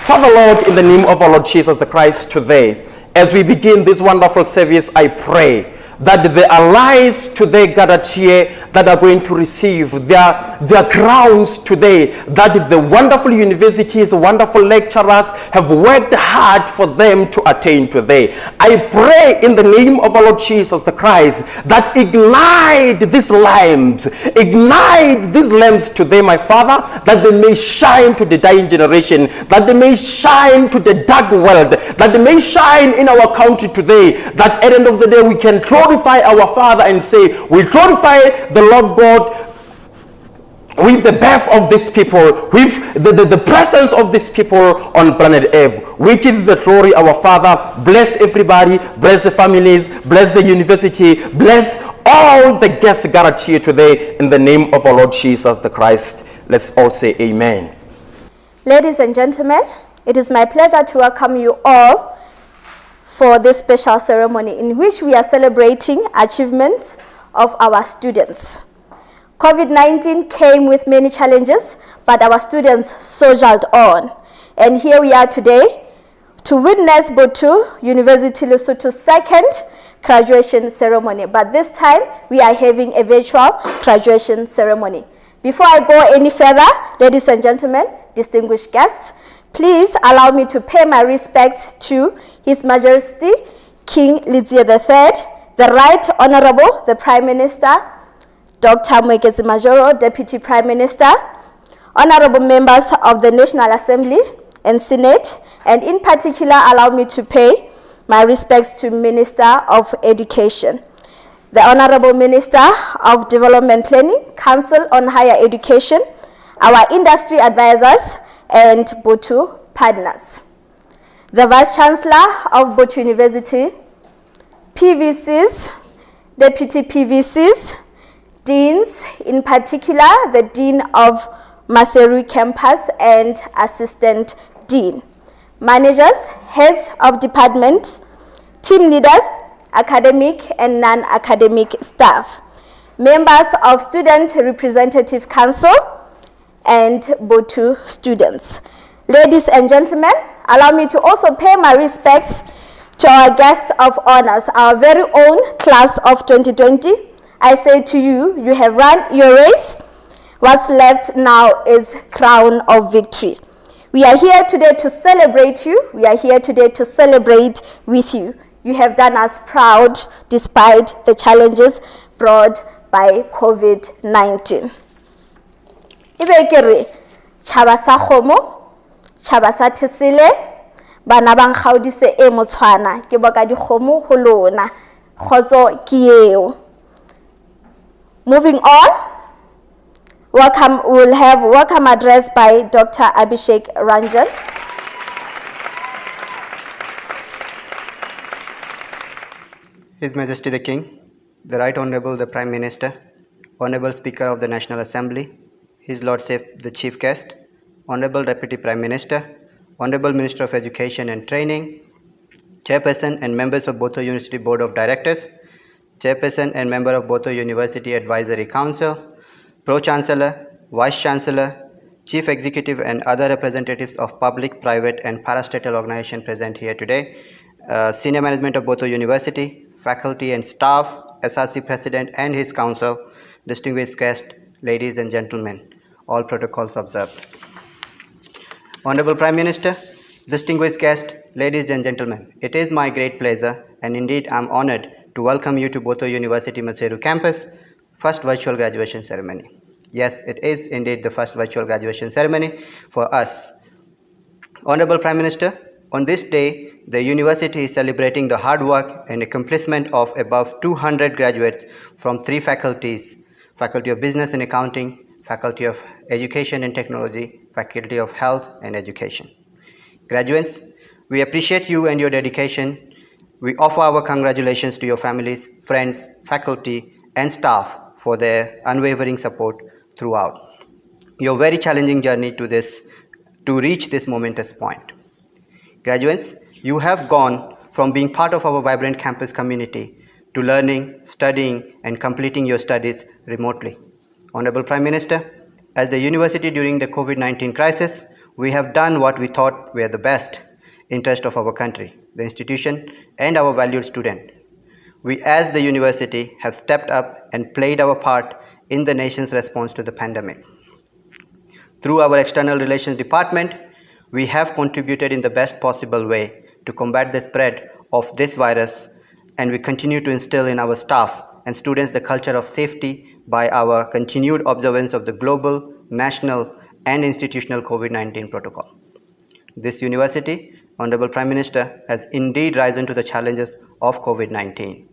Father Lord, in the name of our Lord Jesus the Christ today, as we begin this wonderful service, I pray that there are lives today gathered here that are going to receive their crowns today, that the wonderful universities, wonderful lecturers have worked hard for them to attain today. I pray in the name of our Lord Jesus the Christ that ignite these lamps today, my Father, that they may shine to the dying generation, that they may shine to the dark world, that they may shine in our country today, that at the end of the day we can glorify our Father and say, we glorify the Lord God with the birth of these people, with the presence of these people on planet Earth. We give the glory, our Father. Bless everybody, bless the families, bless the university, bless all the guests gathered here today in the name of our Lord Jesus the Christ. Let's all say amen. Ladies and gentlemen, it is my pleasure to welcome you all for this special ceremony in which we are celebrating achievements of our students. COVID-19 came with many challenges, but our students soldiered on. And here we are today to witness Botu University Lesotho's second graduation ceremony. But this time, we are having a virtual graduation ceremony. Before I go any further, ladies and gentlemen, distinguished guests, please allow me to pay my respects to His Majesty King Lidzie III, the Right Honorable, the Prime Minister, Dr. Mwekezi Majoro, Deputy Prime Minister, honorable members of the National Assembly and Senate, and in particular, allow me to pay my respects to Minister of Education, the Honorable Minister of Development Planning, Council on Higher Education, our industry advisors, and Botu partners, the Vice Chancellor of Botu University, PVCs, Deputy PVCs, Deans, in particular, the Dean of Maseru Campus and Assistant Dean, managers, heads of departments, team leaders, academic and non-academic staff, members of Student Representative Council, and Botu students. Ladies and gentlemen, allow me to also pay my respects to our guests of honors, our very own class of 2020. I say to you, you have run your race. What's left now is crown of victory. We are here today to celebrate you. We are here today to celebrate with you. You have done us proud despite the challenges brought by COVID-19. Ibekere, chaba sa khomo, chaba sa tisile, bana bang khaudise e motshwana, ke boka di khomo ho lona, khotso ke eo. Moving on, we'll have welcome address by Dr. Abhishek Ranjan. His Majesty the King, the Right Honorable the Prime Minister, Honorable Speaker of the National Assembly, His Lordship the Chief Guest, Honorable Deputy Prime Minister, Honorable Minister of Education and Training, Chairperson and members of Botho University Board of Directors, Chairperson and member of Botho University Advisory Council, Pro-Chancellor, Vice-Chancellor, Chief Executive and other representatives of public, private and parastatal organizations present here today, Senior Management of Botho University, faculty and staff, SRC President and his council, distinguished guests, ladies and gentlemen, all protocols observed. Honorable Prime Minister, distinguished guests, ladies and gentlemen, it is my great pleasure and indeed I am honored to welcome you to Botho University Maseru campus, first virtual graduation ceremony. Yes, it is indeed the first virtual graduation ceremony for us. Honorable Prime Minister, on this day, the university is celebrating the hard work and accomplishment of above 200 graduates from 3 faculties, Faculty of Business and Accounting, Faculty of Education and Technology, Faculty of Health and Education. Graduates, we appreciate you and your dedication. We offer our congratulations to your families, friends, faculty and staff for their unwavering support throughout your very challenging journey to reach this momentous point. Graduates, you have gone from being part of our vibrant campus community to learning, studying and completing your studies remotely. Honorable Prime Minister, as the university during the COVID-19 crisis, we have done what we thought were the best interest of our country, the institution and our valued student. We as the university have stepped up and played our part in the nation's response to the pandemic. Through our External Relations Department, we have contributed in the best possible way to combat the spread of this virus, and we continue to instill in our staff and students the culture of safety by our continued observance of the global, national and institutional COVID-19 protocol. This university, Honorable Prime Minister, has indeed risen to the challenges of COVID-19.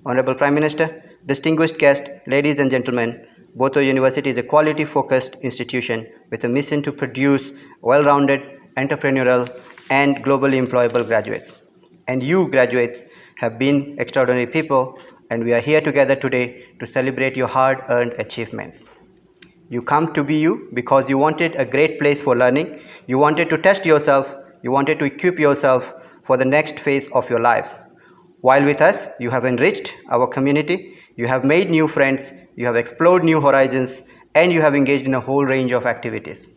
Honorable Prime Minister, distinguished guests, ladies and gentlemen, Botho University is a quality-focused institution with a mission to produce well-rounded, entrepreneurial, and globally employable graduates. And you, graduates, have been extraordinary people, and we are here together today to celebrate your hard-earned achievements. You come to BU because you wanted a great place for learning, you wanted to test yourself, you wanted to equip yourself for the next phase of your lives. While with us, you have enriched our community, you have made new friends, you have explored new horizons, and you have engaged in a whole range of activities.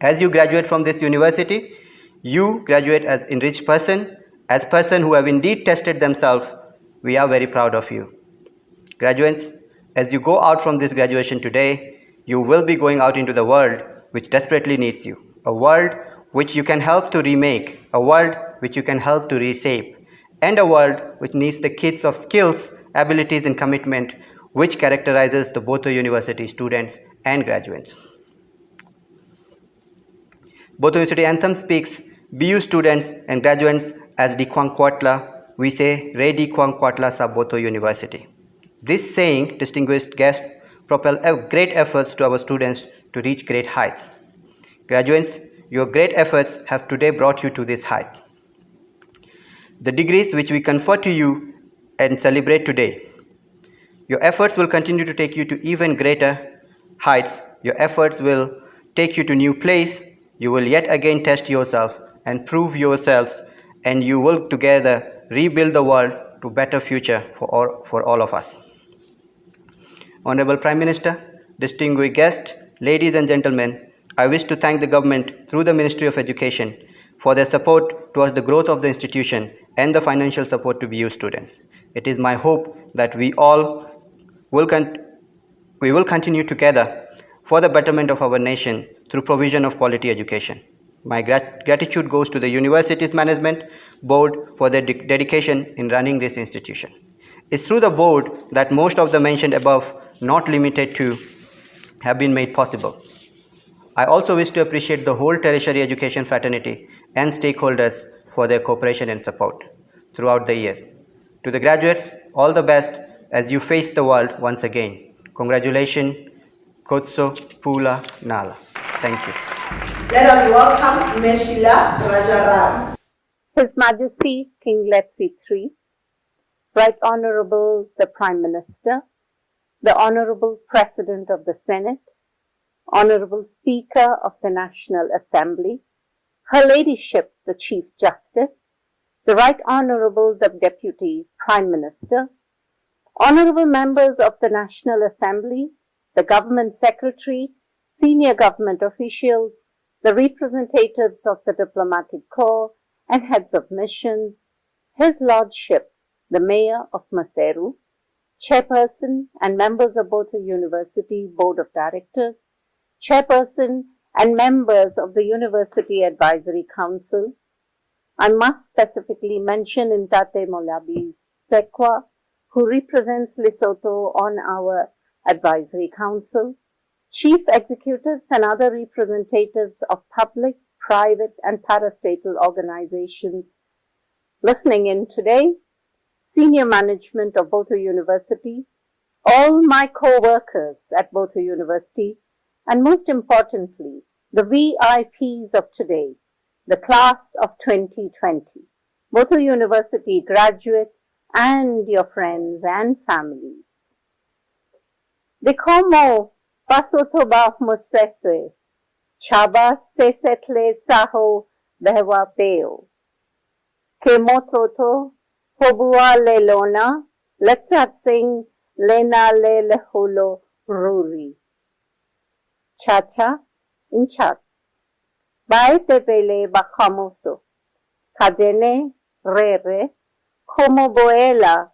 As you graduate from this university, you graduate as enriched person, as person who have indeed tested themselves. We are very proud of you. Graduates, as you go out from this graduation today, you will be going out into the world which desperately needs you, a world which you can help to remake, a world which you can help to reshape, and a world which needs the kids of skills, abilities and commitment which characterizes the Botho University students and graduates. Botho University anthem speaks, BU students and graduates as Dikwang Kwatla, we say Re Dikwang Kwatla sa Botho University. This saying, distinguished guests, propel great efforts to our students to reach great heights. Graduates, your great efforts have today brought you to this height. The degrees which we confer to you and celebrate today, your efforts will continue to take you to even greater heights. Your efforts will take you to new place. You will yet again test yourself and prove yourselves, and you will together rebuild the world to better future for all of us. Honorable Prime Minister, distinguished guests, ladies and gentlemen, I wish to thank the government through the Ministry of Education for their support towards the growth of the institution and the financial support to BU students. It is my hope that we all will continue together for the betterment of our nation through provision of quality education. My gratitude goes to the university's management board for their dedication in running this institution. It's through the board that most of the mentioned above, not limited to, have been made possible. I also wish to appreciate the whole tertiary education fraternity and stakeholders for their cooperation and support throughout the years. To the graduates, all the best as you face the world once again. Congratulations, Kotso Pula Nala. Thank you. Let us welcome Meshila Rajaram. His Majesty King Letsi III, Right Honorable the Prime Minister, the Honorable President of the Senate, Honorable Speaker of the National Assembly, Her Ladyship the Chief Justice, the Right Honorable the Deputy Prime Minister, Honorable Members of the National Assembly, the Government Secretary, senior government officials, the representatives of the Diplomatic Corps and heads of missions, His Lordship, the Mayor of Maseru, Chairperson and members of Botha University Board of Directors, Chairperson and members of the University Advisory Council. I must specifically mention Intate Molabi Sekwa, who represents Lesotho on our Advisory Council, Chief Executives and other representatives of public, private and parastatal organizations listening in today, senior management of Botha University, all my co-workers at Botha University, and most importantly, the VIPs of today, the class of 2020, Botha University graduates and your friends and families. Dikomo pasotoba museswe, chaba sesetle saho behwa peo. Kemototo hobua lelona, letsat sing lena le lehulo ruri. Chacha inchat. Bai tepele bakamoso. Kajene rere. Como boela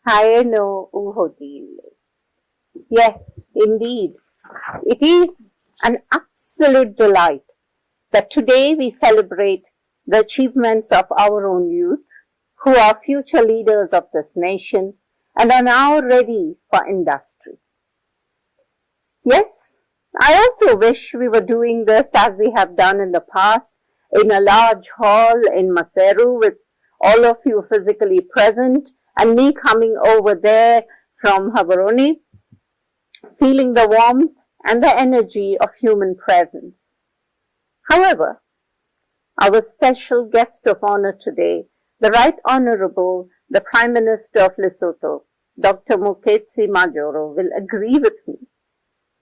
haeno uhodile. Yes, indeed. It is an absolute delight that today we celebrate the achievements of our own youth, who are future leaders of this nation and are now ready for industry. Yes, I also wish we were doing this as we have done in the past, in a large hall in Maseru with all of you physically present and me coming over there from Habaroni, feeling the warmth and the energy of human presence. However, our special guest of honor today, the Right Honorable, the Prime Minister of Lesotho, Dr. Moketsi Majoro, will agree with me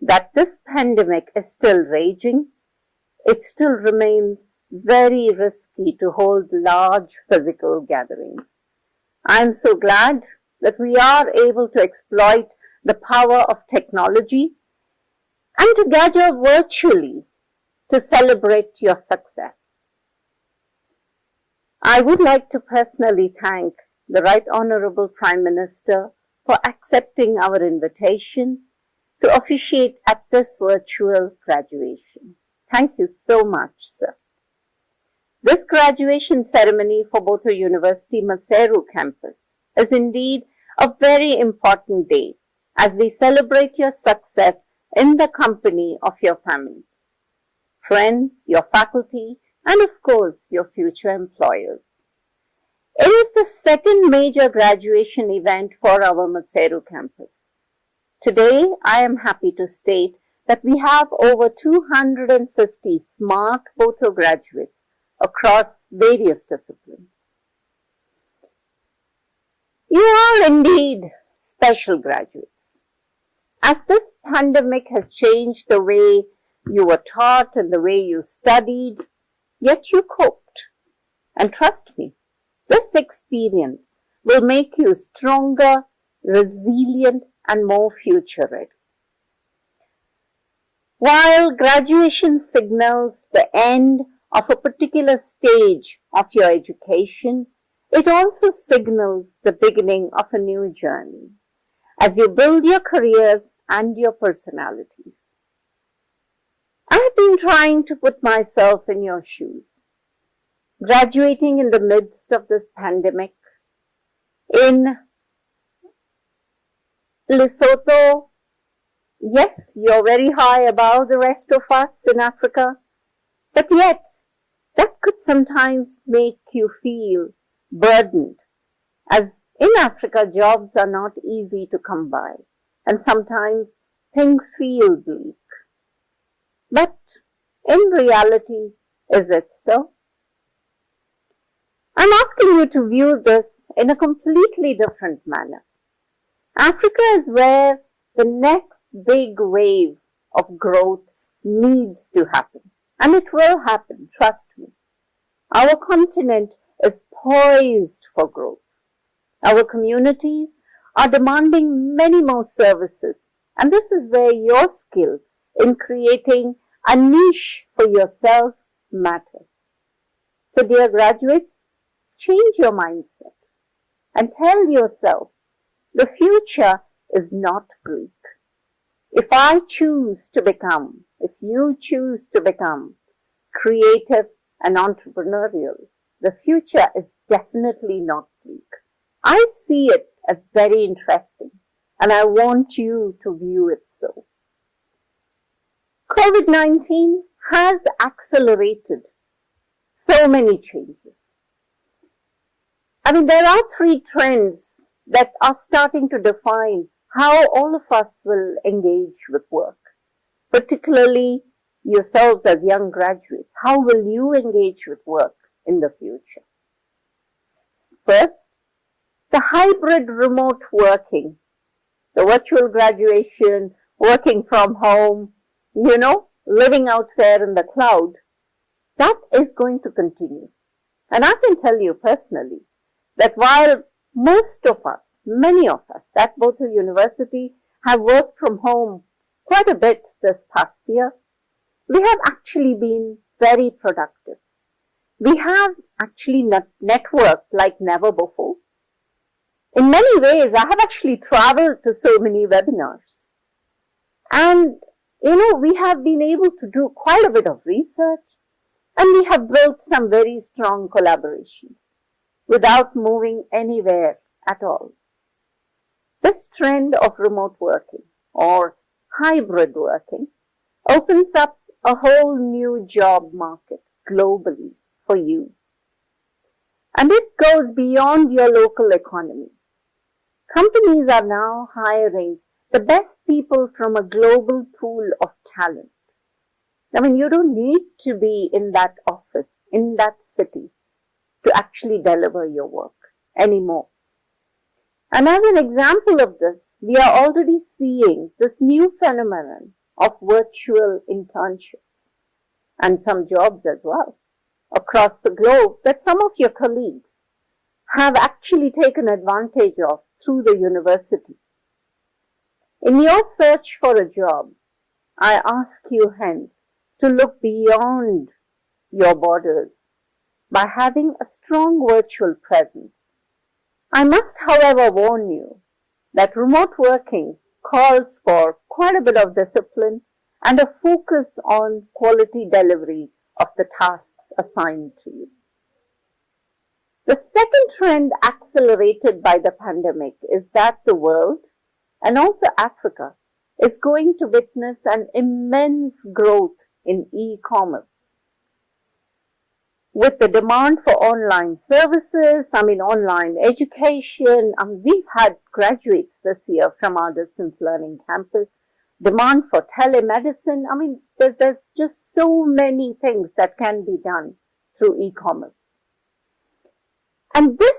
that this pandemic is still raging. It still remains very risky to hold large physical gatherings. I am so glad that we are able to exploit the power of technology and to gather virtually to celebrate your success. I would like to personally thank the Right Honorable Prime Minister for accepting our invitation to officiate at this virtual graduation. Thank you so much, sir. This graduation ceremony for Botha University Maseru campus is indeed a very important day as we celebrate your success in the company of your family, friends, your faculty, and of course, your future employers. It is the second major graduation event for our Maseru campus. Today, I am happy to state that we have over 250 smart Botha graduates across various disciplines. You are indeed special graduates. As this pandemic has changed the way you were taught and the way you studied, yet you coped. And trust me, this experience will make you stronger, resilient, and more future ready. While graduation signals the end of a particular stage of your education, it also signals the beginning of a new journey as you build your careers and your personalities. I have been trying to put myself in your shoes. Graduating in the midst of this pandemic, in Lesotho, yes, you're very high above the rest of us in Africa, but yet that could sometimes make you feel burdened, as in Africa jobs are not easy to come by and sometimes things feel bleak. But in reality, is it so? I'm asking you to view this in a completely different manner. Africa is where the next big wave of growth needs to happen. And it will happen, trust me. Our continent is poised for growth. Our communities are demanding many more services. And this is where your skill in creating a niche for yourself matters. So dear graduates, change your mindset and tell yourself the future is not bleak. If you choose to become creative and entrepreneurial, the future is definitely not bleak. I see it as very interesting, and I want you to view it so. COVID-19 has accelerated so many changes. I mean, there are three trends that are starting to define how all of us will engage with work, particularly yourselves as young graduates. How will you engage with work in the future? First, the hybrid remote working, the virtual graduation, working from home, living out there in the cloud, that is going to continue. And I can tell you personally that while most of us, many of us at Botha University have worked from home quite a bit this past year, we have actually been very productive. We have actually networked like never before. In many ways, I have actually traveled to so many webinars. And, we have been able to do quite a bit of research, and we have built some very strong collaborations without moving anywhere at all. This trend of remote working or hybrid working opens up a whole new job market globally for you. And it goes beyond your local economy. Companies are now hiring the best people from a global pool of talent. I mean, you don't need to be in that office, in that city, to actually deliver your work anymore. And as an example of this, we are already seeing this new phenomenon of virtual internships and some jobs as well across the globe that some of your colleagues have actually taken advantage of through the university. In your search for a job, I ask you hence to look beyond your borders by having a strong virtual presence. I must, however, warn you that remote working calls for quite a bit of discipline and a focus on quality delivery of the tasks assigned to you. The second trend accelerated by the pandemic is that the world, and also Africa, is going to witness an immense growth in e-commerce. With the demand for online services, online education, we've had graduates this year from our distance learning campus, demand for telemedicine. There's just so many things that can be done through e-commerce. And this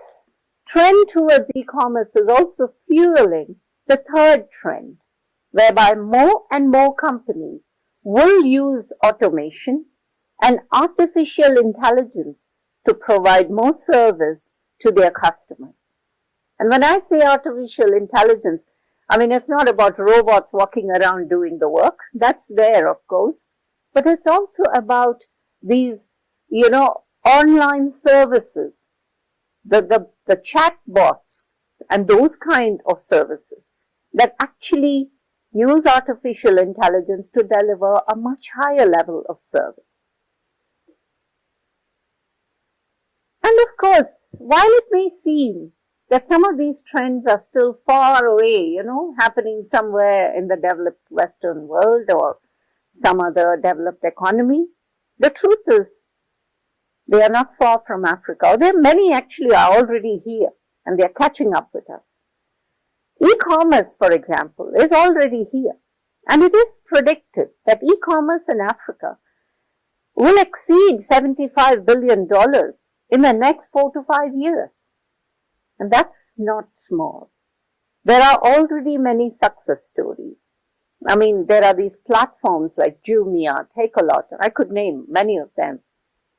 trend towards e-commerce is also fueling the third trend, whereby more and more companies will use automation and artificial intelligence to provide more service to their customers. And when I say artificial intelligence, it's not about robots walking around doing the work. That's there, of course. But it's also about these, online services, the chat bots and those kind of services that actually use artificial intelligence to deliver a much higher level of service. And of course, while it may seem that some of these trends are still far away, happening somewhere in the developed Western world or some other developed economy, the truth is they are not far from Africa. There are many actually are already here and they are catching up with us. E-commerce, for example, is already here, and it is predicted that e-commerce in Africa will exceed $75 billion in the next 4 to 5 years. And that's not small. There are already many success stories. I mean, there are these platforms like Jumia, Takealot, I could name many of them,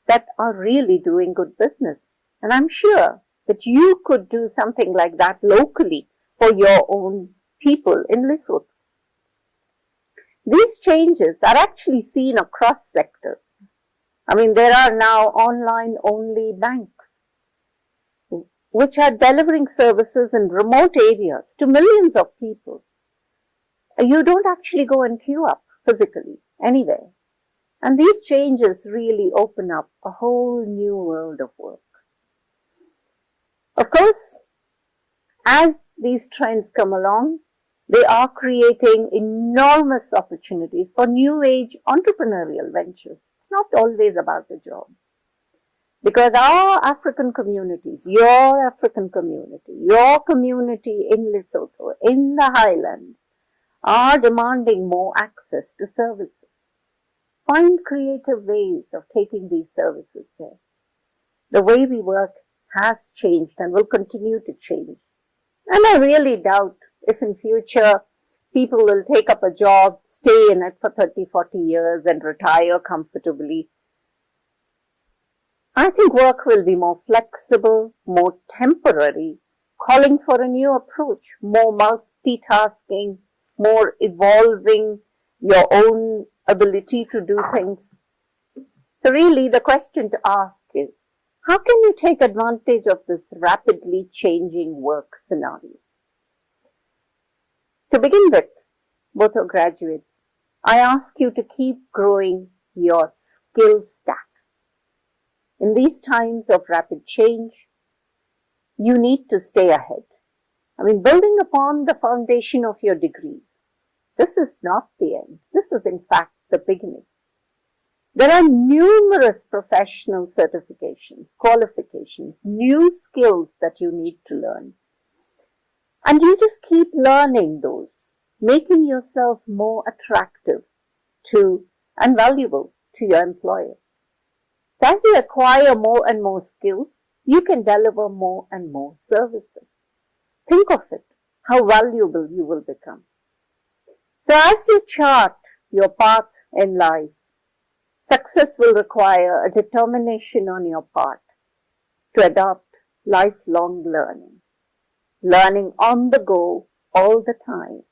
that are really doing good business. And I'm sure that you could do something like that locally for your own people in Lesotho. These changes are actually seen across sectors. I mean, there are now online-only banks which are delivering services in remote areas to millions of people. You don't actually go and queue up physically anywhere. And these changes really open up a whole new world of work. Of course, as these trends come along, they are creating enormous opportunities for new age entrepreneurial ventures. It's not always about the job. Because our African communities, your African community, your community in Lesotho, in the highlands, are demanding more access to services. Find creative ways of taking these services there. The way we work has changed and will continue to change. And I really doubt if in future people will take up a job, stay in it for 30, 40 years and retire comfortably. I think work will be more flexible, more temporary, calling for a new approach, more multitasking, more evolving your own ability to do things. So really the question to ask is, how can you take advantage of this rapidly changing work scenario? To begin with, both are graduates, I ask you to keep growing your skill stack. In these times of rapid change, you need to stay ahead. I mean, building upon the foundation of your degrees, this is not the end. This is in fact the beginning. There are numerous professional certifications, qualifications, new skills that you need to learn. And you just keep learning those, making yourself more attractive to and valuable to your employer. So as you acquire more and more skills, you can deliver more and more services. Think of it, how valuable you will become. So as you chart your path in life, success will require a determination on your part to adopt lifelong learning, learning on the go all the time.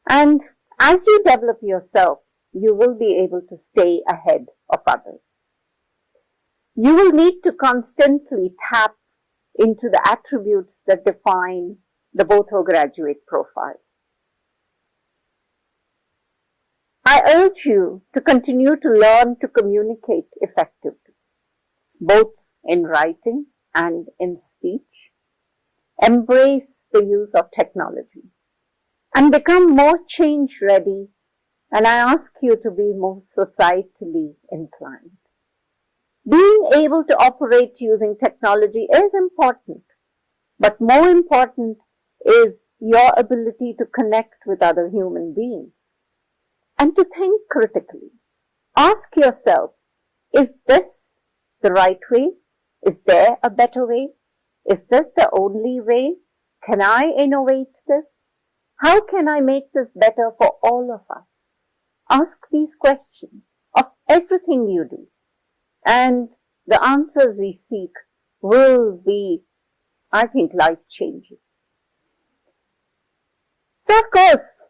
And as you develop yourself, you will be able to stay ahead of others. You will need to constantly tap into the attributes that define the Botho graduate profile. I urge you to continue to learn to communicate effectively, both in writing and in speech. Embrace the use of technology and become more change ready, and I ask you to be more societally inclined. Being able to operate using technology is important, but more important is your ability to connect with other human beings and to think critically. Ask yourself, is this the right way? Is there a better way? Is this the only way? Can I innovate this? How can I make this better for all of us? Ask these questions of everything you do, and the answers we seek will be, I think, life-changing. So, of course,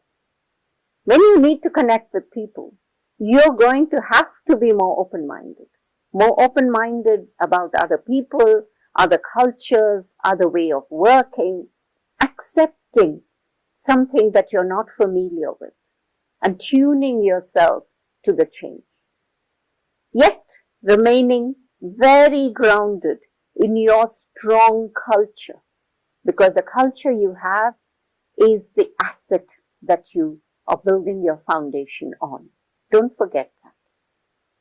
when you need to connect with people, you're going to have to be more open-minded about other people, other cultures, other way of working, accepting something that you're not familiar with, and tuning yourself to the change. Yet remaining very grounded in your strong culture, because the culture you have is the asset that you are building your foundation on. Don't forget that.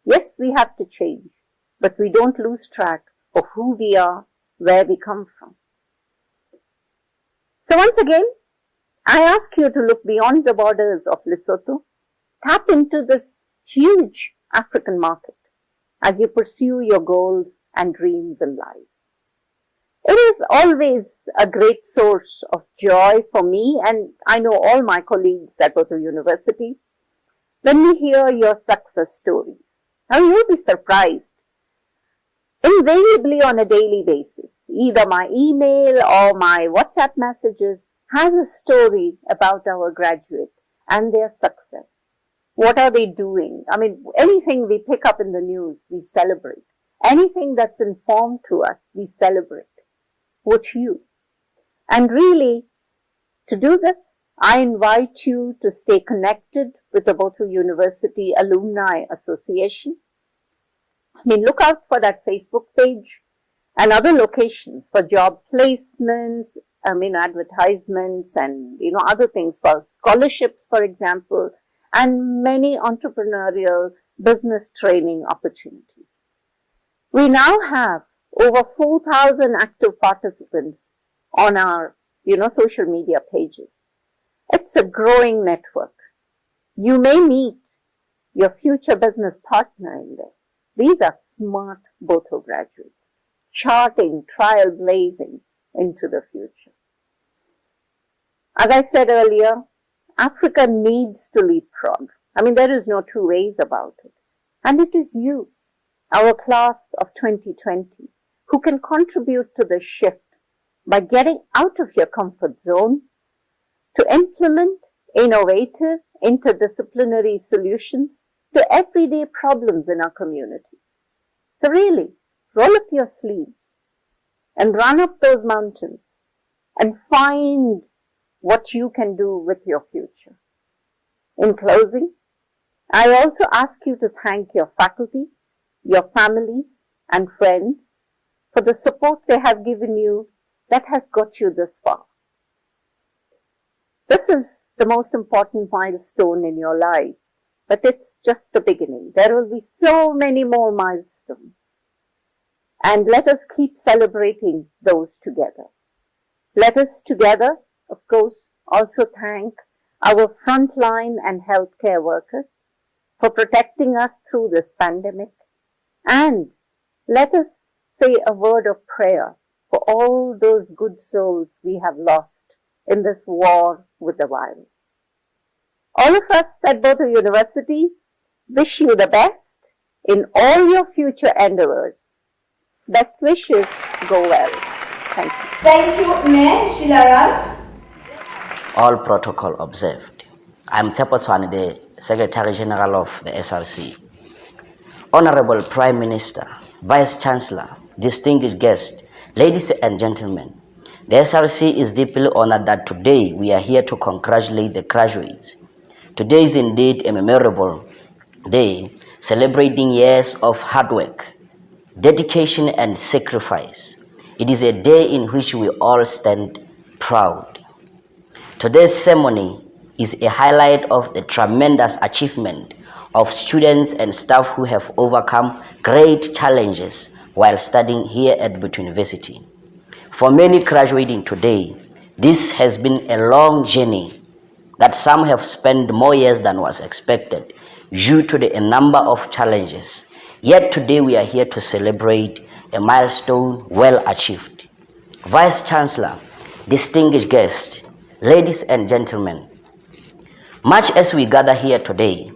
Yes, we have to change, but we don't lose track of who we are, where we come from. So once again, I ask you to look beyond the borders of Lesotho, tap into this huge African market as you pursue your goals and dreams in life. It is always a great source of joy for me, and I know all my colleagues at Botha University, when we hear your success stories. Now you'll be surprised. Invariably on a daily basis, either my email or my WhatsApp messages has a story about our graduate and their success. What are they doing? I mean, anything we pick up in the news, we celebrate. Anything that's informed to us, we celebrate with you. And really, to do this, I invite you to stay connected with the Botha University Alumni Association. I mean, look out for that Facebook page and other locations for job placements, advertisements and, other things for scholarships, for example, and many entrepreneurial business training opportunities. We now have over 4,000 active participants on our, social media pages. It's a growing network. You may meet your future business partner in there. These are smart Botha graduates, charting, trailblazing into the future. As I said earlier, Africa needs to leapfrog. I mean, there is no two ways about it. And it is you, our class of 2020, who can contribute to the shift by getting out of your comfort zone to implement innovative, interdisciplinary solutions to everyday problems in our community. So really, roll up your sleeves and run up those mountains and find what you can do with your future. In closing, I also ask you to thank your faculty, your family, and friends for the support they have given you that has got you this far. This is the most important milestone in your life, but it's just the beginning. There will be so many more milestones. And let us keep celebrating those together. Let us together, of course, also thank our frontline and healthcare workers for protecting us through this pandemic. And let us say a word of prayer for all those good souls we have lost in this war with the virus. All of us at Botha University wish you the best in all your future endeavors. Best wishes, go well. Thank you. Thank you, Mayor Shilaram. All protocol observed. I am Tshepo, the Secretary General of the SRC. Honorable Prime Minister, Vice Chancellor, distinguished guests, ladies and gentlemen, the SRC is deeply honored that today we are here to congratulate the graduates. Today is indeed a memorable day, celebrating years of hard work, dedication and sacrifice. It is a day in which we all stand proud. Today's ceremony is a highlight of the tremendous achievement of students and staff who have overcome great challenges while studying here at Botha University. For many graduating today, this has been a long journey that some have spent more years than was expected due to a number of challenges. Yet today we are here to celebrate a milestone well achieved. Vice Chancellor, distinguished guests, ladies and gentlemen, much as we gather here today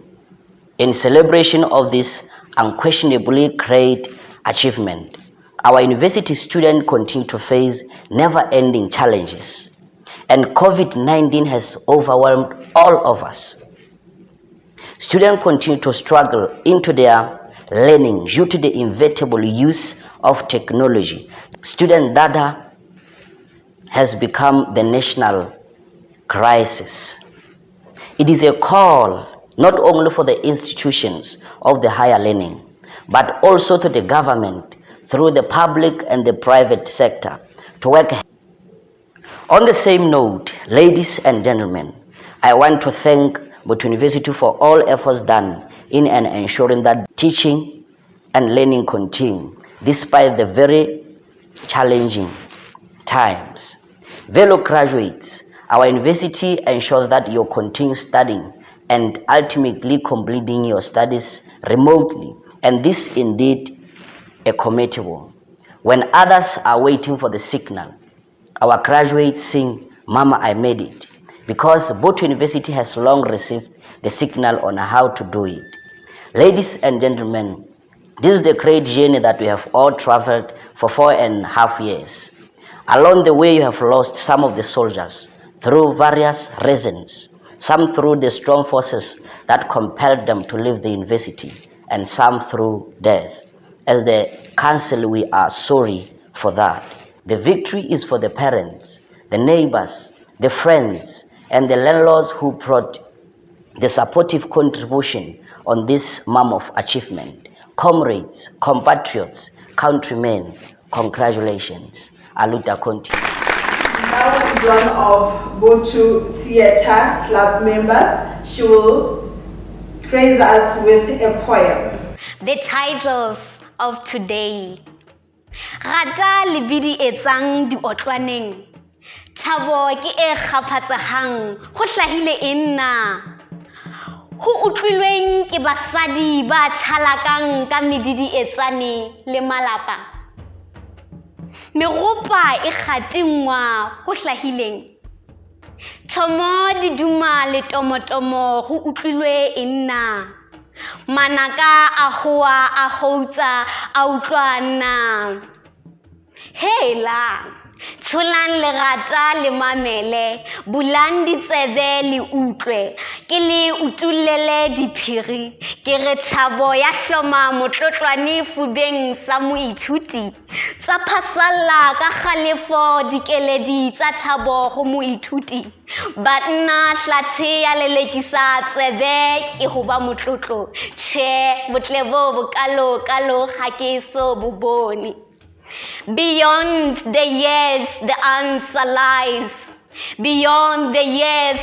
in celebration of this unquestionably great achievement, our university students continue to face never-ending challenges, and COVID-19 has overwhelmed all of us. Students continue to struggle into their learning due to the inevitable use of technology. Student data has become the national crisis. It is a call not only for the institutions of the higher learning, but also to the government through the public and the private sector to work. On the same note, ladies and gentlemen, I want to thank Botha University for all efforts done in and ensuring that teaching and learning continue despite the very challenging times. Fellow graduates, our university ensures that you continue studying and ultimately completing your studies remotely, and this indeed a commendable. When others are waiting for the signal, our graduates sing, Mama, I made it, because Boto University has long received the signal on how to do it. Ladies and gentlemen, this is the great journey that we have all traveled for 4.5 years. Along the way, you have lost some of the soldiers through various reasons, some through the strong forces that compelled them to leave the university, and some through death. As the council, we are sorry for that. The victory is for the parents, the neighbors, the friends, and the landlords who brought the supportive contribution on this mammoth achievement. Comrades, compatriots, countrymen, congratulations. Aluta continue. Now is one of Boto Theatre Club members. She will grace us with a poem. The titles of today. Rata lebidi etsang di otlwaneng. Thabo ke e kgaphatsehang, ho hlahile e nna. Ho utlwilweng ke basadi ba tjhalakang ka medidi etsane le malapa. Meropa e kgatingwa ho hlahileng. Thomo di duma le tomotomo ho utlwilwe e nna. Manaka a hoa a houtsa a utlwana. Hela, tsholang lerata le mamele, bulang ditsebe le utlwe, ke le utulele diphiri, ke re thabo ya hloma motlotlwane fubeng sa moithuti, tsa phasalla ka kgalefo dikeledi tsa thabo ho moithuti, banna hlathe ya lelekisa tsebe ke ho ba motlotlo, tjhe botlebo bokalo ha ke so bobone. Beyond the years, the answer lies. Beyond the years,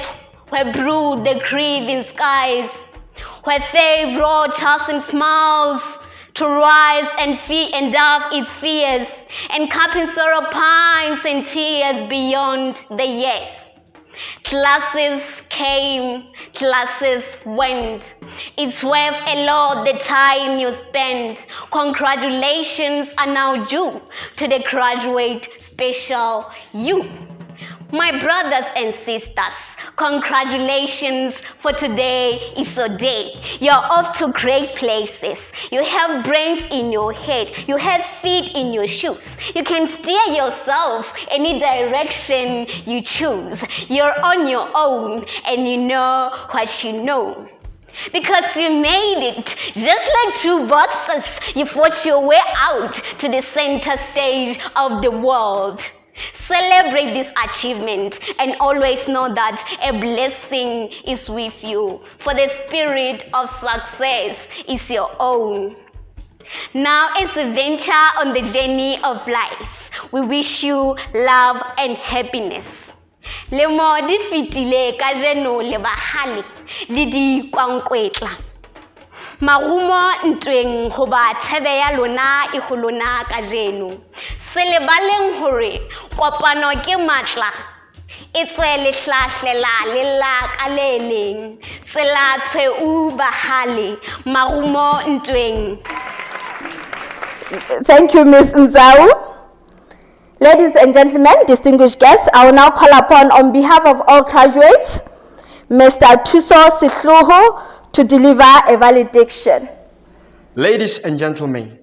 where brood the grieving skies, where they brought us in smiles to rise and endurve its fears, and cupping sorrow pines and tears beyond the years. Classes came, classes went. It's worth a lot the time you spend. Congratulations are now due to the graduate special you. My brothers and sisters, congratulations, for today is your day. You're off to great places. You have brains in your head. You have feet in your shoes. You can steer yourself any direction you choose. You're on your own and you know what you know. Because you made it, just like two boxers, you fought your way out to the center stage of the world. Celebrate this achievement and always know that a blessing is with you, for the spirit of success is your own. Now it's a venture on the journey of life. We wish you love and happiness. Le mo di fitile ka jeno le bahale le di kwankwetla. Marumo ntweng ho ba tshebe ya lona e ho lona ka jeno. Se le baleng hore kopano ke matla. E tswe le hlahlela le la ka le leng. Tsela tse u bahale marumo ntweng. Thank you, Ms. Nzau. Ladies and gentlemen, distinguished guests, I will now call upon, on behalf of all graduates, Mr. Thuso Sihluho to deliver a valediction. Ladies and gentlemen,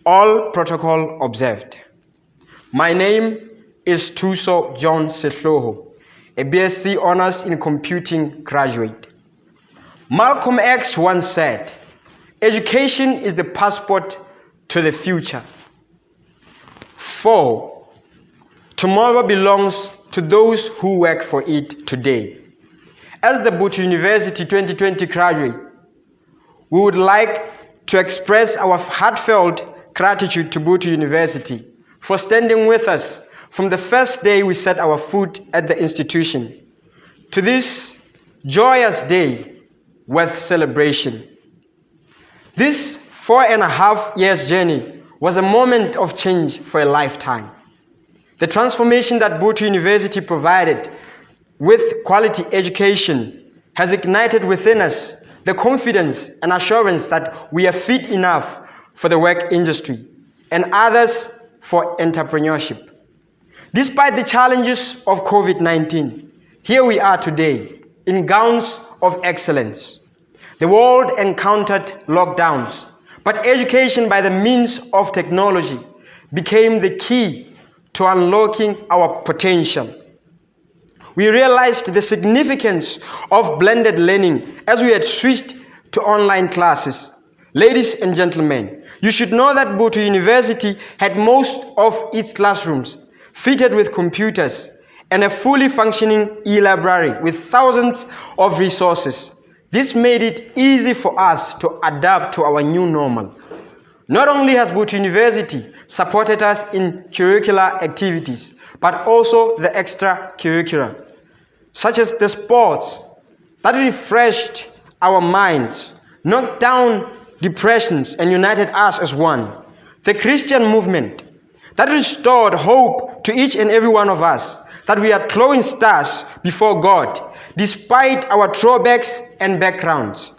all protocol observed. My name is Thuso John Sihluho, a BSc Honors in Computing graduate. Malcolm X once said, "Education is the passport to the future." 4. Tomorrow belongs to those who work for it today. As the Boto University 2020 graduate, we would like to express our heartfelt gratitude to Boto University for standing with us from the first day we set our foot at the institution to this joyous day worth celebration. This 4.5 years journey was a moment of change for a lifetime. The transformation that Boto University provided with quality education has ignited within us the confidence and assurance that we are fit enough for the work industry and others for entrepreneurship. Despite the challenges of COVID-19, here we are today in gowns of excellence. The world encountered lockdowns, but education by the means of technology became the key to unlocking our potential. We realized the significance of blended learning as we had switched to online classes. Ladies and gentlemen, you should know that Botu University had most of its classrooms fitted with computers and a fully functioning e-library with thousands of resources. This made it easy for us to adapt to our new normal. Not only has Botu University supported us in curricular activities, but also the extracurricular, such as the sports that refreshed our minds, knocked down depressions, and united us as one. The Christian movement that restored hope to each and every one of us, that we are glowing stars before God, despite our drawbacks and backgrounds,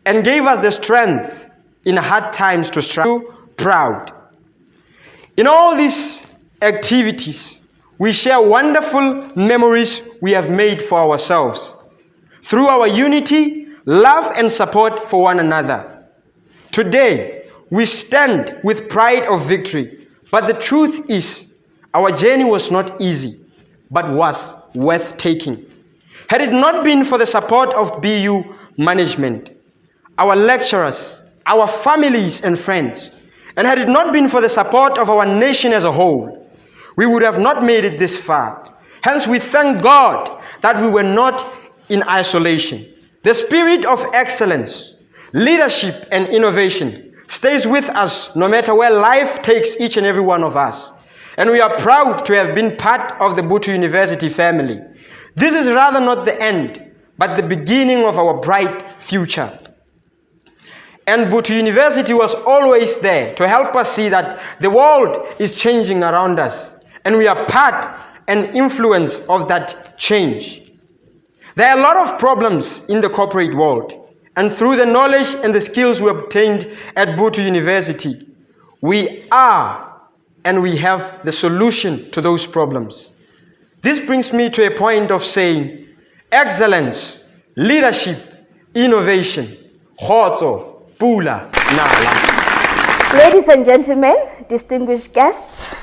and gave us the strength in hard times to strive. Proud. In all these activities, we share wonderful memories we have made for ourselves through our unity, love, and support for one another. Today, we stand with pride of victory, but the truth is, our journey was not easy, but was worth taking. Had it not been for the support of BU management, our lecturers, our families and friends, and had it not been for the support of our nation as a whole, we would have not made it this far. Hence, we thank God that we were not in isolation. The spirit of excellence, leadership, and innovation stays with us no matter where life takes each and every one of us. And we are proud to have been part of the Botu University family. This is rather not the end, but the beginning of our bright future. And Botu University was always there to help us see that the world is changing around us, and we are part and influence of that change. There are a lot of problems in the corporate world, and through the knowledge and the skills we obtained at Botu University, we are and we have the solution to those problems. This brings me to a point of saying, excellence, leadership, innovation, Khotso, Pula, Nala. Ladies and gentlemen, distinguished guests,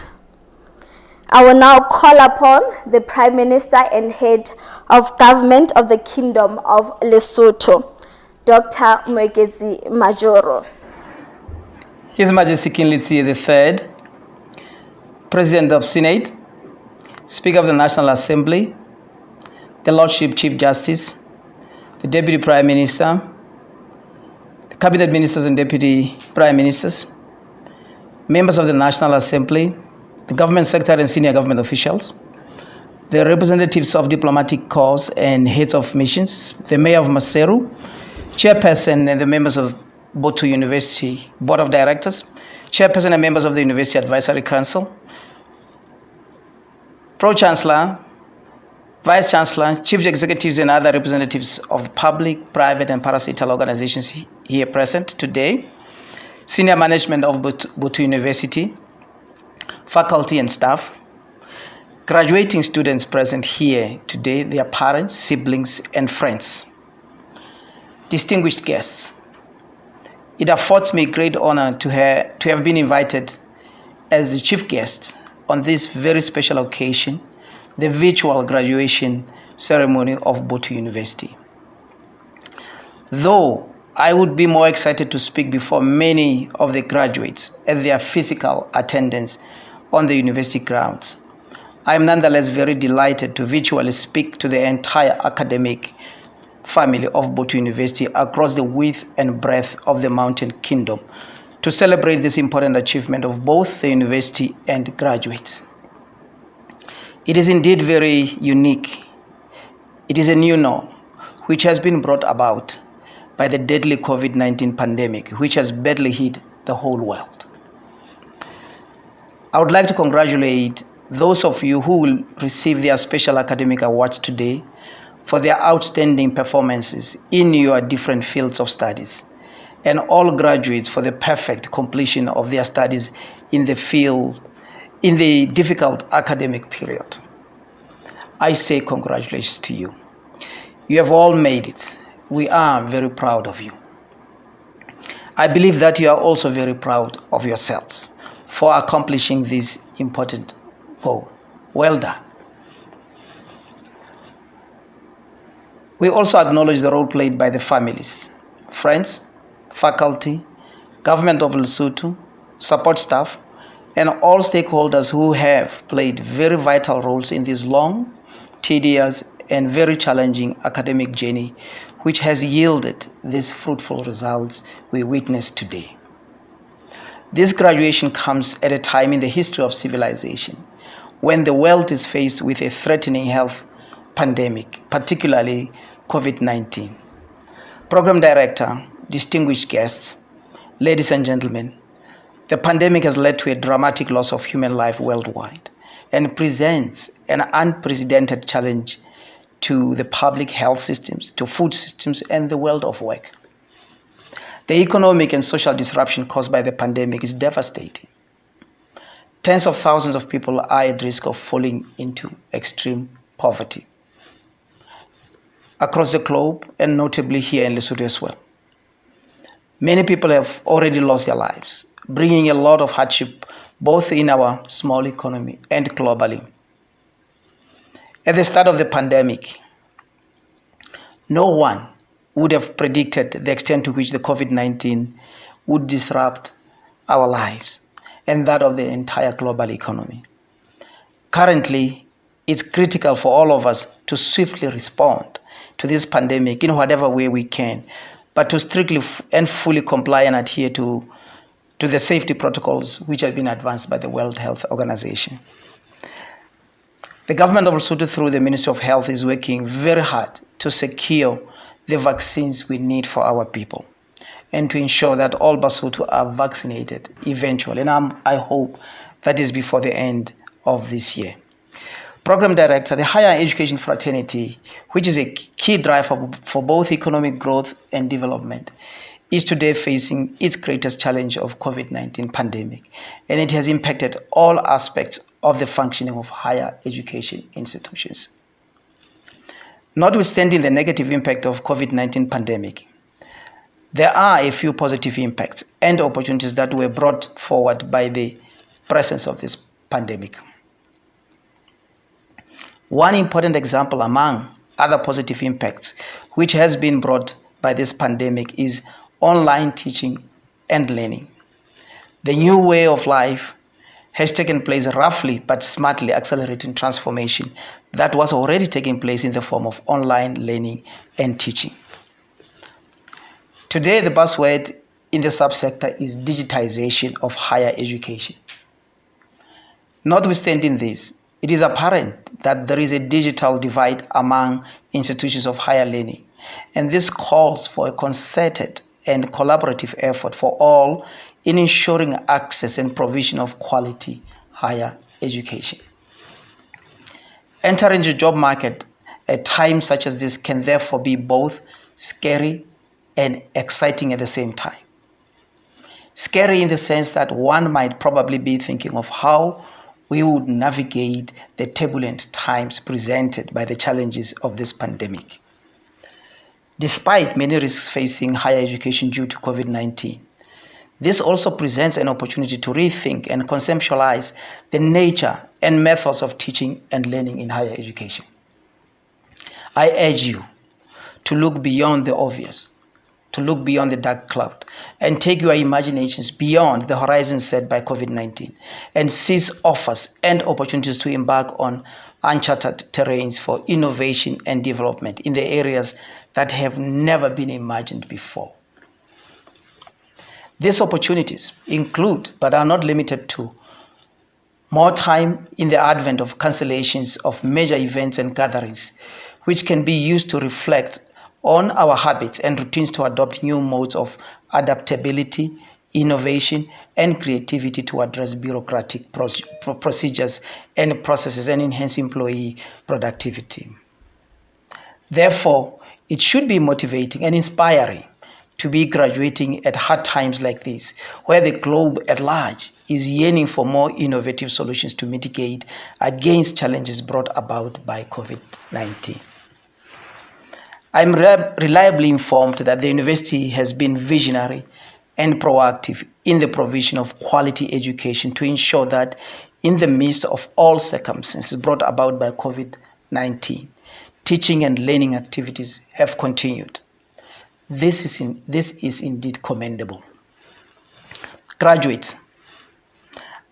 I will now call upon the Prime Minister and Head of Government of the Kingdom of Lesotho, Dr. Mwegezi Majoro. His Majesty King Letsie III, President of Senate, Speaker of the National Assembly, the Lordship Chief Justice, the Deputy Prime Minister, the Cabinet Ministers and Deputy Prime Ministers, members of the National Assembly, the Government Secretary and Senior Government officials, the representatives of diplomatic corps and heads of missions, the Mayor of Maseru, Chairperson and the members of Botu University Board of Directors, Chairperson and members of the University Advisory Council, Pro-Chancellor, Vice-Chancellor, Chief Executives and other representatives of public, private and parastatal organizations here present today, senior management of Botu University, faculty and staff, graduating students present here today, their parents, siblings, and friends. Distinguished guests, it affords me great honor to have been invited as the chief guest on this very special occasion, the virtual graduation ceremony of Botu University. Though I would be more excited to speak before many of the graduates at their physical attendance on the university grounds, I am nonetheless very delighted to virtually speak to the entire academic family of Botu University across the width and breadth of the Mountain Kingdom to celebrate this important achievement of both the university and graduates. It is indeed very unique. It is a new norm which has been brought about by the deadly COVID-19 pandemic, which has badly hit the whole world. I would like to congratulate those of you who will receive their special academic awards today for their outstanding performances in your different fields of studies, and all graduates for the perfect completion of their studies in the field in the difficult academic period. I say congratulations to you. You have all made it. We are very proud of you. I believe that you are also very proud of yourselves for accomplishing this important goal. Well done. We also acknowledge the role played by the families, friends, faculty, government of Lesotho, support staff, and all stakeholders who have played very vital roles in this long, tedious, and very challenging academic journey, which has yielded these fruitful results we witness today. This graduation comes at a time in the history of civilization when the world is faced with a threatening health pandemic, particularly COVID-19. Program Director, distinguished guests, ladies and gentlemen, the pandemic has led to a dramatic loss of human life worldwide and presents an unprecedented challenge to the public health systems, to food systems, and the world of work. The economic and social disruption caused by the pandemic is devastating. Tens of thousands of people are at risk of falling into extreme poverty across the globe, and notably here in Lesotho as well. Many people have already lost their lives, bringing a lot of hardship both in our small economy and globally. At the start of the pandemic, no one would have predicted the extent to which the COVID-19 would disrupt our lives and that of the entire global economy. Currently, it's critical for all of us to swiftly respond to this pandemic in whatever way we can, but to strictly and fully comply and adhere to the safety protocols which have been advanced by the World Health Organization. The government of Lesotho, through the Ministry of Health, is working very hard to secure the vaccines we need for our people and to ensure that all Basotho are vaccinated eventually. And I hope that is before the end of this year. Program Director, the higher education fraternity, which is a key driver for both economic growth and development, is today facing its greatest challenge of COVID-19 pandemic, and it has impacted all aspects of the functioning of higher education institutions. Notwithstanding the negative impact of COVID-19 pandemic, there are a few positive impacts and opportunities that were brought forward by the presence of this pandemic. One important example among other positive impacts which has been brought by this pandemic is online teaching and learning. The new way of life has taken place roughly but smartly, accelerating transformation that was already taking place in the form of online learning and teaching. Today, the buzzword in the subsector is digitization of higher education. Notwithstanding this, it is apparent that there is a digital divide among institutions of higher learning, and this calls for a concerted and collaborative effort for all in ensuring access and provision of quality higher education. Entering the job market at times such as this can therefore be both scary and exciting at the same time. Scary in the sense that one might probably be thinking of how we would navigate the turbulent times presented by the challenges of this pandemic. Despite many risks facing higher education due to COVID-19, this also presents an opportunity to rethink and conceptualize the nature and methods of teaching and learning in higher education. I urge you to look beyond the obvious, to look beyond the dark cloud, and take your imaginations beyond the horizon set by COVID-19 and seize offers and opportunities to embark on uncharted terrains for innovation and development in the areas that have never been imagined before. These opportunities include, but are not limited to, more time in the advent of cancellations of major events and gatherings, which can be used to reflect on our habits and routines to adopt new modes of adaptability, innovation, and creativity to address bureaucratic procedures and processes and enhance employee productivity. Therefore, it should be motivating and inspiring to be graduating at hard times like this, where the globe at large is yearning for more innovative solutions to mitigate against challenges brought about by COVID-19. I'm reliably informed that the university has been visionary and proactive in the provision of quality education to ensure that in the midst of all circumstances brought about by COVID-19, teaching and learning activities have continued. This is indeed commendable. Graduates,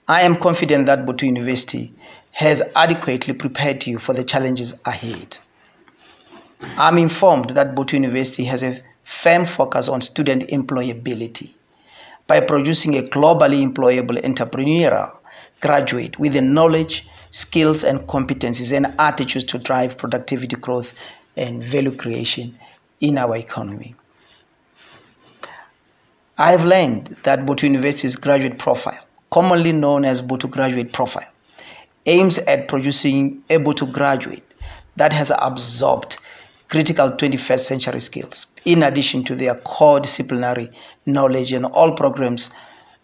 I am confident that Boto University has adequately prepared you for the challenges ahead. I'm informed that Boto University has a firm focus on student employability by producing a globally employable entrepreneurial graduate with the knowledge, skills, and competencies and attitudes to drive productivity growth and value creation in our economy. I've learned that Boto University's graduate profile, commonly known as Boto Graduate Profile, aims at producing a Boto graduate that has absorbed critical 21st century skills, in addition to their core disciplinary knowledge and all programs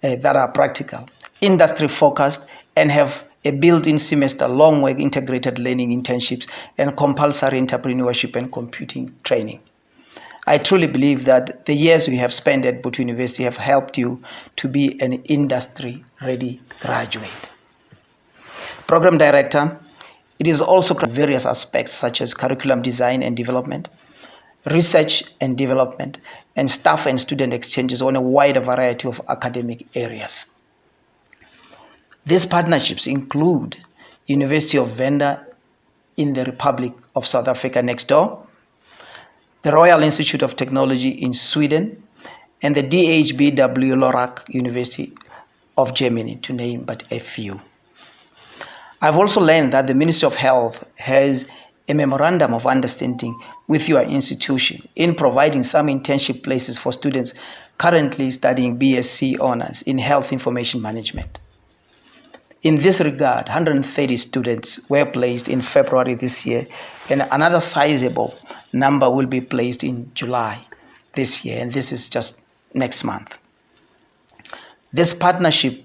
that are practical, industry-focused, and have a built-in semester-long work integrated learning internships and compulsory entrepreneurship and computing training. I truly believe that the years we have spent at Boto University have helped you to be an industry-ready graduate. Program Director, it is also various aspects such as curriculum design and development, research and development, and staff and student exchanges on a wider variety of academic areas. These partnerships include University of Venda in the Republic of South Africa next door, the Royal Institute of Technology in Sweden, and the DHBW Lorach University of Germany, to name but a few. I've also learned that the Ministry of Health has a memorandum of understanding with your institution in providing some internship places for students currently studying BSc honors in health information management. In this regard, 130 students were placed in February this year, and another sizable number will be placed in July this year, and this is just next month. This partnership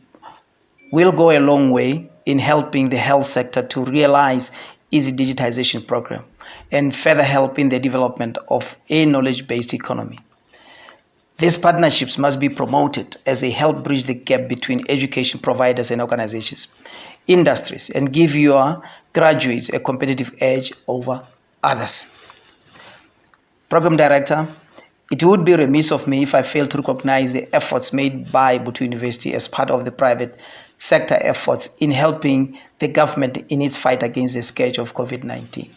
will go a long way in helping the health sector to realize its digitization program and further help in the development of a knowledge-based economy. These partnerships must be promoted as they help bridge the gap between education providers and organizations, industries, and give your graduates a competitive edge over others. Program Director, it would be remiss of me if I failed to recognize the efforts made by Boto University as part of the private sector efforts in helping the government in its fight against the scourge of COVID-19.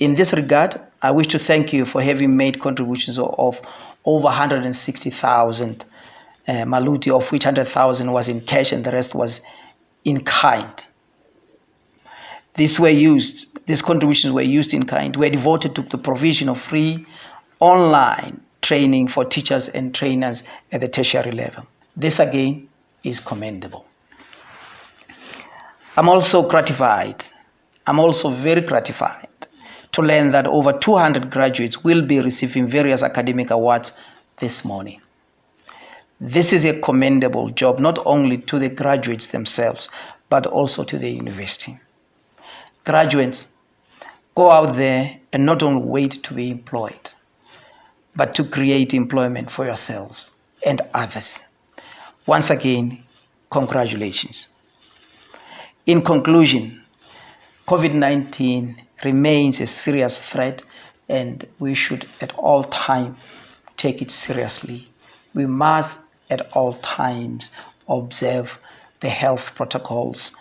In this regard, I wish to thank you for having made contributions of over 160,000 Maluti, of which 100,000 was in cash and the rest was in kind. These contributions were used in kind, were devoted to the provision of free online training for teachers and trainers at the tertiary level. This again is commendable. I'm also very gratified to learn that over 200 graduates will be receiving various academic awards this morning. This is a commendable job, not only to the graduates themselves, but also to the university. Graduates, go out there and not only wait to be employed, but to create employment for yourselves and others. Once again, congratulations. In conclusion, COVID-19 remains a serious threat, and we should at all times take it seriously. We must at all times observe the health protocols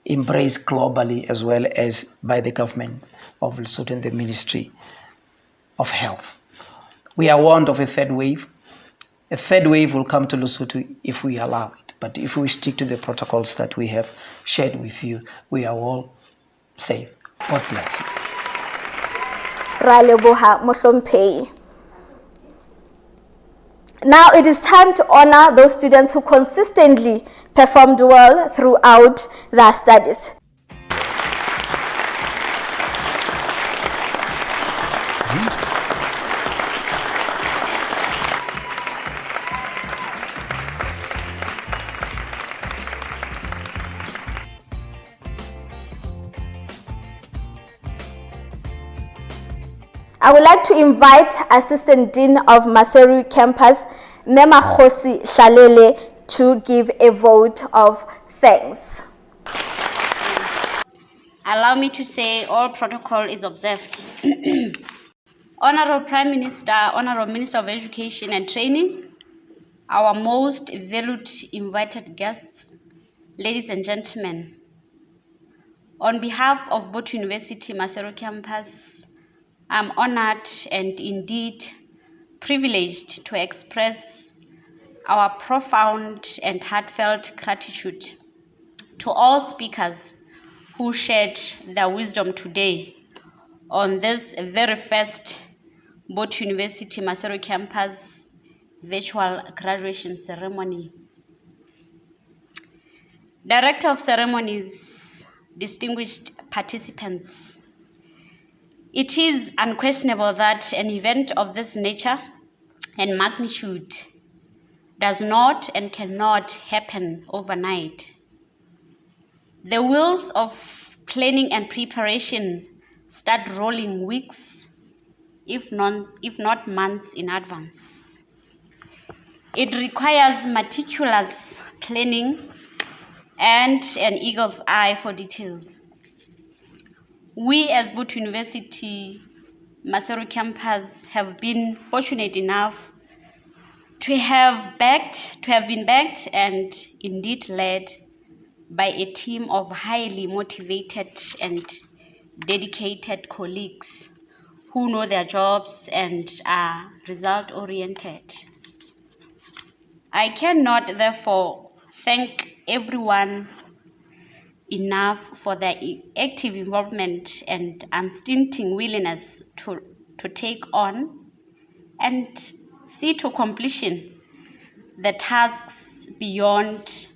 embraced globally as well as by the government of Lesotho and the Ministry of Health. We are warned of a third wave. A third wave will come to Lesotho if we allow it. But if we stick to the protocols that we have shared with you, we are all safe. God bless you. Ra leboha mohlomphehi. Now it is time to honor those students who consistently performed well throughout their studies. I would like to invite Assistant Dean of Maseru Campus, Mema Khosi Hlalele, to give a vote of thanks. Allow me to say all protocol is observed. Honorable Prime Minister, Honorable Minister of Education and Training, our most valued invited guests, ladies and gentlemen, on behalf of Botu University Maseru Campus, I'm honored and indeed privileged to express our profound and heartfelt gratitude to all speakers who shared their wisdom today on this very first Botu University Maseru Campus virtual graduation ceremony. Director of Ceremonies, distinguished participants, it is unquestionable that an event of this nature and magnitude does not and cannot happen overnight. The wheels of planning and preparation start rolling weeks, if not months in advance. It requires meticulous planning and an eagle's eye for details. We as Botu University Maseru Campus have been fortunate enough to have been backed and indeed led by a team of highly motivated and dedicated colleagues who know their jobs and are result-oriented. I cannot, therefore, thank everyone enough for their active involvement and unstinting willingness to take on and see to completion the tasks beyond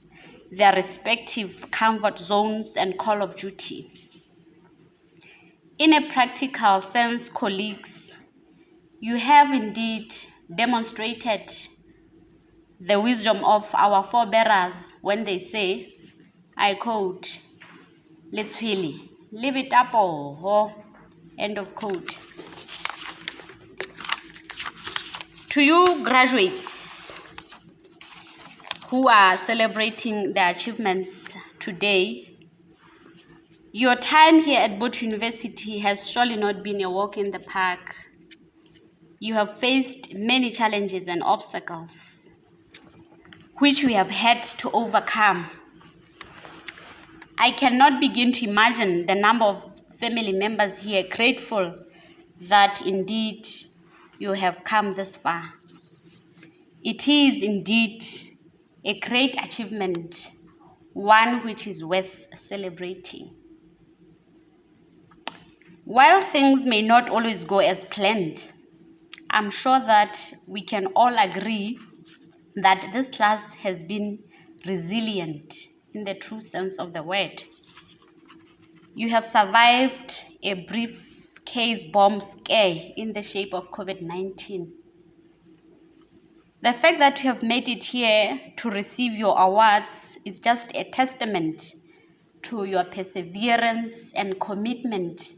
their respective comfort zones and call of duty. In a practical sense, colleagues, you have indeed demonstrated the wisdom of our forebearers when they say, I quote, "Letshwele, leave it up, end of quote." To you graduates who are celebrating their achievements today, your time here at Botu University has surely not been a walk in the park. You have faced many challenges and obstacles, which we have had to overcome. I cannot begin to imagine the number of family members here grateful that indeed you have come this far. It is indeed a great achievement, one which is worth celebrating. While things may not always go as planned, I'm sure that we can all agree that this class has been resilient in the true sense of the word. You have survived a briefcase bomb scare in the shape of COVID-19. The fact that you have made it here to receive your awards is just a testament to your perseverance and commitment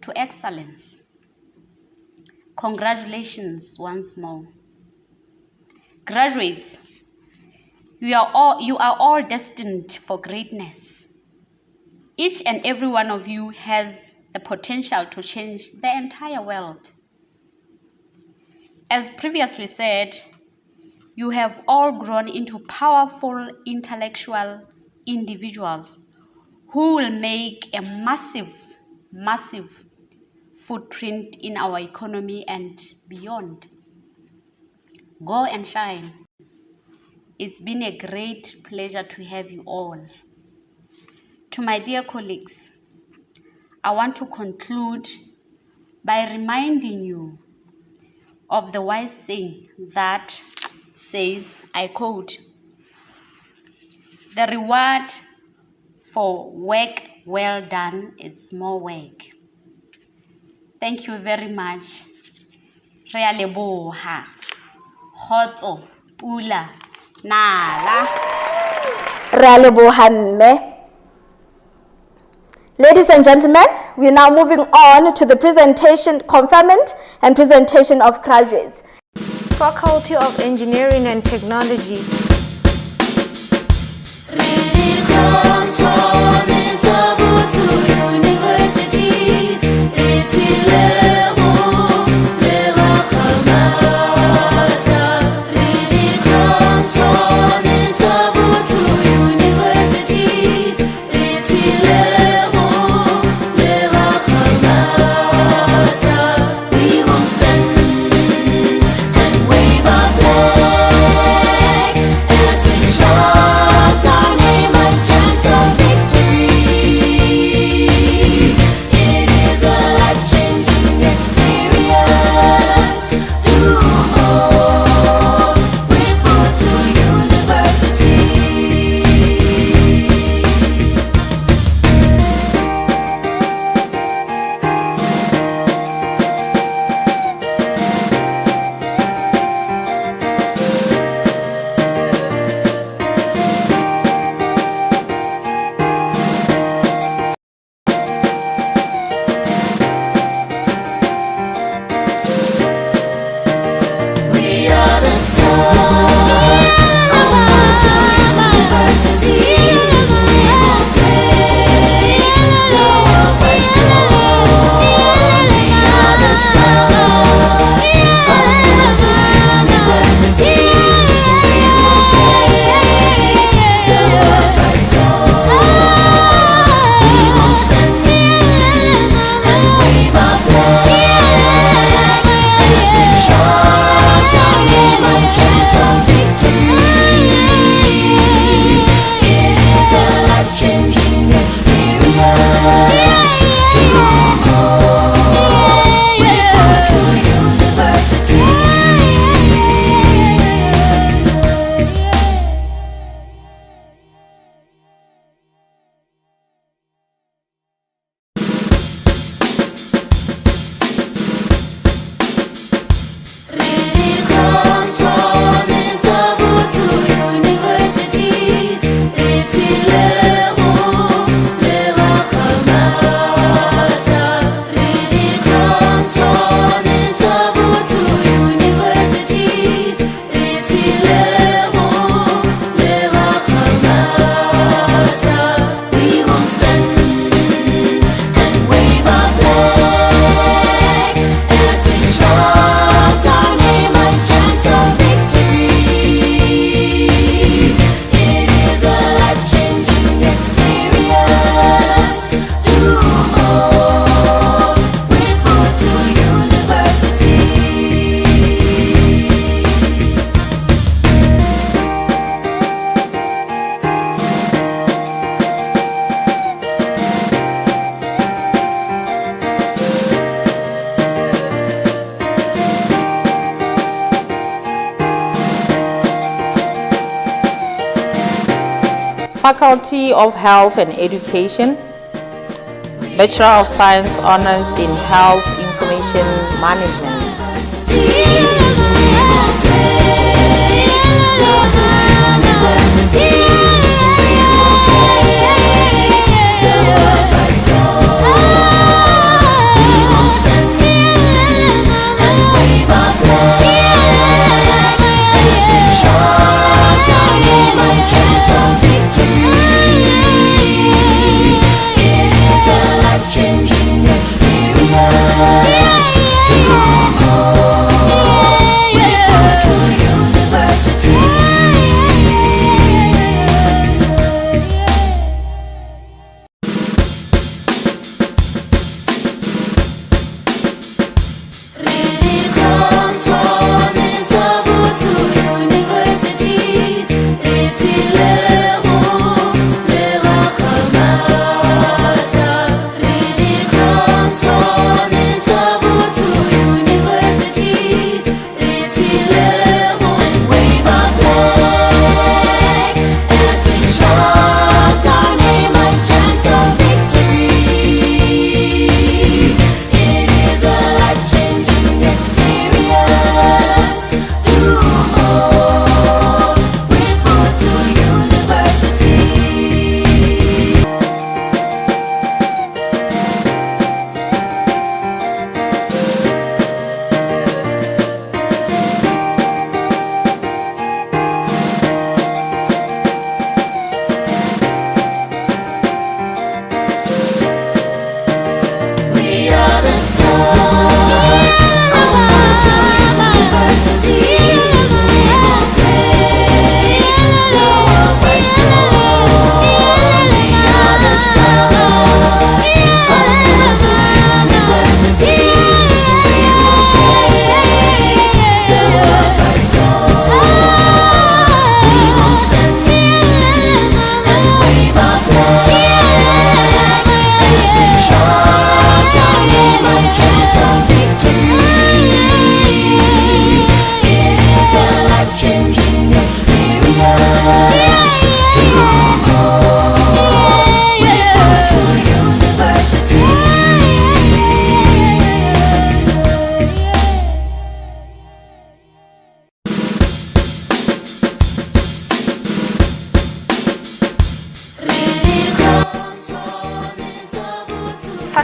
to excellence. Congratulations once more. Graduates, you are all destined for greatness. Each and every one of you has the potential to change the entire world. As previously said, you have all grown into powerful intellectual individuals who will make a massive footprint in our economy and beyond. Go and shine. It's been a great pleasure to have you all. To my dear colleagues, I want to conclude by reminding you of the wise saying that says, I quote, "The reward for work well done is more work." Thank you very much. Re a leboha. Kgotso, pula, nala. Re a leboha mme. Ladies and gentlemen, we're now moving on to the presentation, conferment and presentation of graduates. Faculty of Engineering and Technology. Faculty of Health and Education, Bachelor of Science Honors in Health Information Management. Changing experience to go.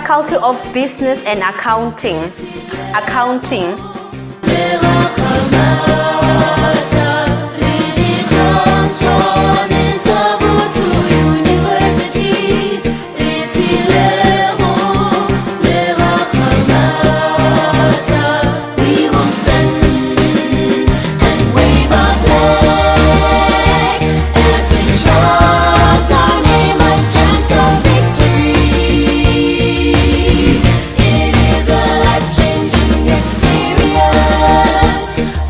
Faculty of Business and Accounting. We will stand and wave our flag as we shout our name and chant our victory. It is a life-changing experience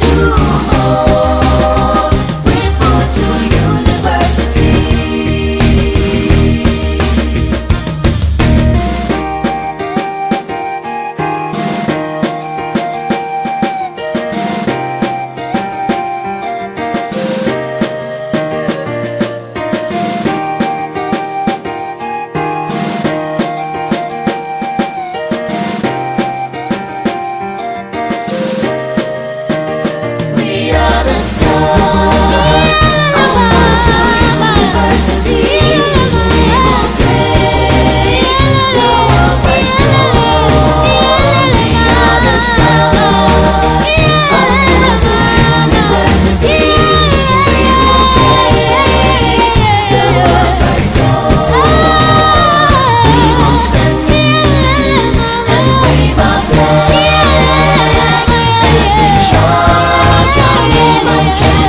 to all with Botu University. We are the stars of Botu University. We will take the world by storm. We are the stars of Botu University. We will take the world by storm. We will stand and wave our flag as we shout our name and chant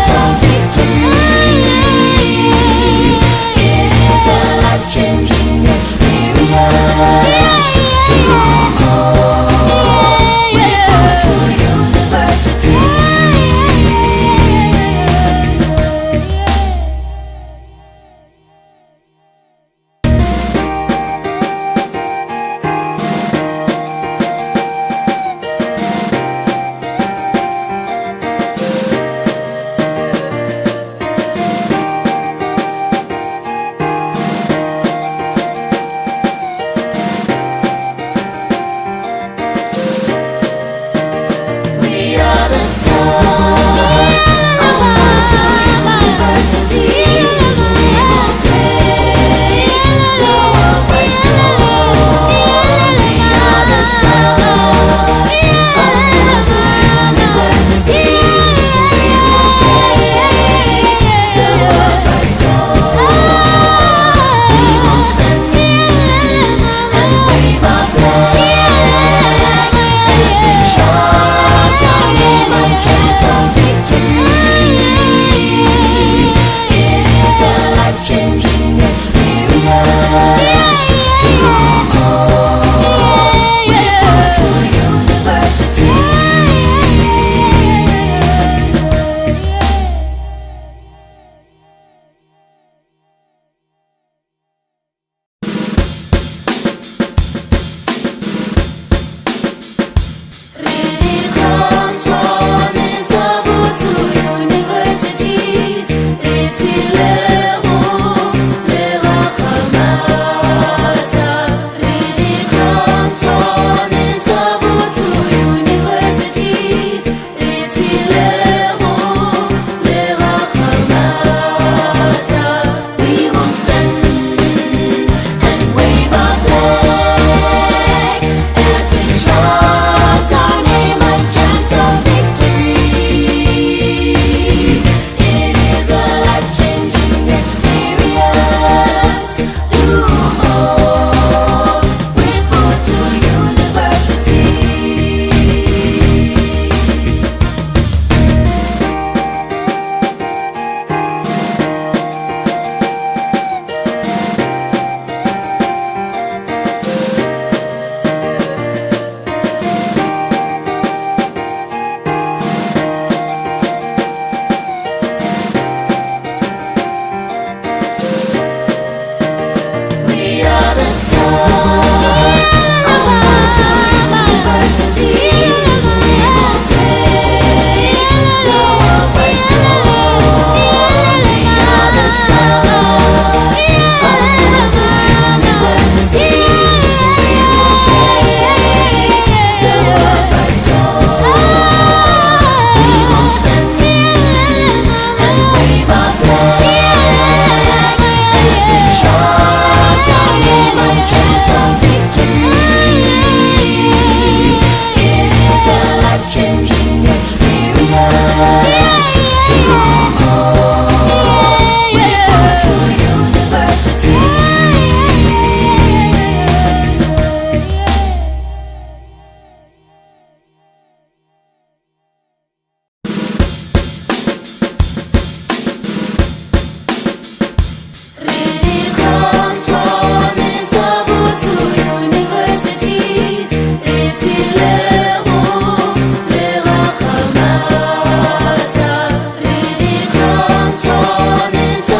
Amen.